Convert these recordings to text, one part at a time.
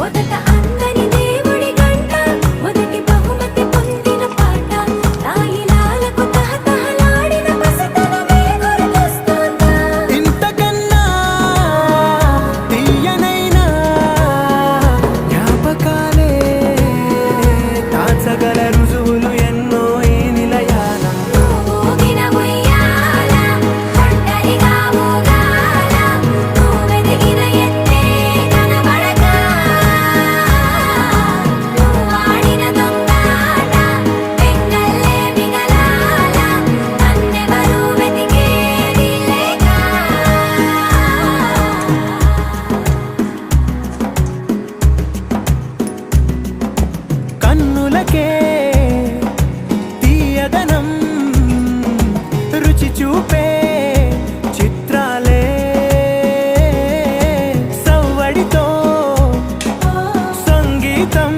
మొదట అందని దేవుడి గంట మొదటి బహుమతి పొందిన పాట తాయిలాలకు తహతహలాడిన పసితనమే గుర్తొస్తుందా ఇంతకన్నా తీయనైనా జ్ఞాపకాలే దాచగల రుజువులు ఎన్నో ఈ నిలయాల ఊగిన ఉయ్యాల ఒంటరిగా ఊగాల నువ్వెదిగిన ఎత్తే కనబడక నువ్వాడిన దొంగాట పెంగల్లే మిగలాల నన్నెవరూ వెతికేది లేక కన్నులకే తీయదనం రుచి చూపే చిత్రాలే సవ్వడితో సంగీతం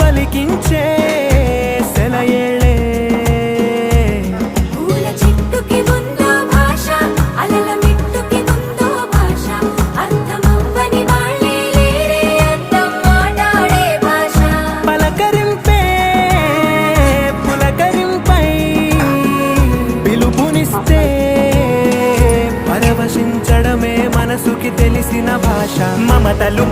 పలికించే సెలయేళే పూల చెట్టుకి ఉందో భాష అలల మిట్టుకి ఉందో భాష అర్థమవ్వని వాళ్ళే లేరే అర్థం మాట్లాడే భాష పలకరింపే పులకరింపై పిలుపునిస్తే పరవశించడమే మనసుకి తెలిసిన భాష మమతలు